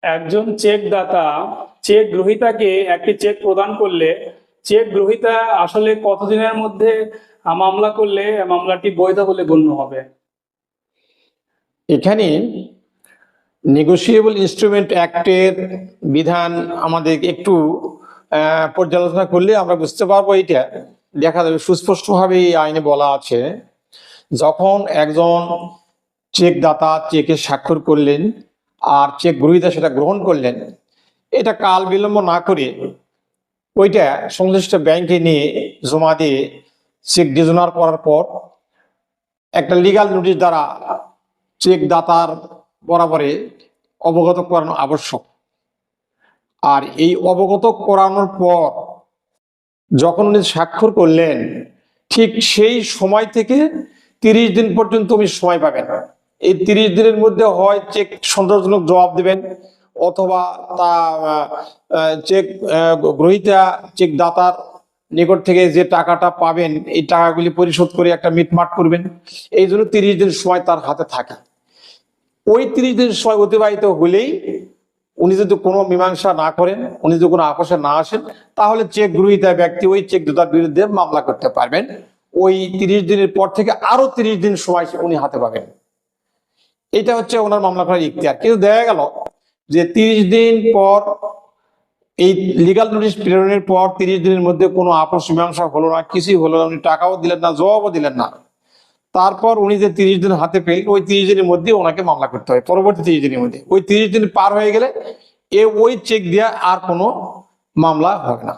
একজন চেক দাতা চেক গ্রহীতাকে একটি চেক প্রদান করলে চেক গ্রহীতা আসলে কতদিনের মধ্যে মামলা করলে মামলাটি বৈধ বলে গণ্য হবে? এখানে নেগোশিয়েবল ইনস্ট্রুমেন্ট অ্যাক্টের বিধান আমাদের একটু পর্যালোচনা করলে আমরা বুঝতে পারবো। এটা দেখা যাবে সুস্পষ্টভাবে এই আইনে বলা আছে, যখন একজন চেক দাতা চেকে স্বাক্ষর করলেন আর চেক গ্রহীতা সেটা গ্রহণ করলেন, এটা কাল বিলম্ব না করে ওইটা সংশ্লিষ্ট ব্যাংকে নিয়ে জমা দিয়ে চেক ডিজোনার করার পর একটা লিগাল নোটিশ দ্বারা চেক দাতার বরাবরে অবগত করানো আবশ্যক। আর এই অবগত করানোর পর যখন উনি স্বাক্ষর করলেন, ঠিক সেই সময় থেকে 30 দিন পর্যন্ত উনি সময় পাবেন। এই 30 দিনের মধ্যে হয় চেক সন্তোষজনক জবাব দেবেন, অথবা তা চেক গ্রহীতা চেক দাতার নিকট থেকে যে টাকাটা পাবেন এই টাকাগুলি পরিশোধ করে একটা মিটমাট করবেন। এই জন্য 30 দিন সময় তার হাতে থাকে। ওই 30 দিন সময় অতিবাহিত হলেই উনি যদি কোনো মীমাংসা না করেন, উনি যদি কোনো আপোষে না আসেন, তাহলে চেক গ্রহীতা ব্যক্তি ওই চেক দাতার বিরুদ্ধে মামলা করতে পারবেন। ওই 30 দিনের পর থেকে আরো 30 দিন সময় উনি হাতে পাবেন। এটা হচ্ছে ওনার মামলা করার ইখতিয়ার। কিন্তু দেখা গেল যে 30 দিন পর, এই লিগাল নোটিশ প্রেরণের পর 30 দিনের মধ্যে কোনো আপোষ মীমাংসা হলো না, কিছুই হলো না, উনি টাকাও দিলেন না, জবাবও দিলেন না। তারপর উনি যে 30 দিন হাতে পেলেন, ওই 30 দিনের মধ্যে ওনাকে মামলা করতে হয়। পরবর্তী 30 দিনের মধ্যে, ওই 30 দিন পার হয়ে গেলে ওই চেক দিয়ে আর কোনো মামলা হবে না।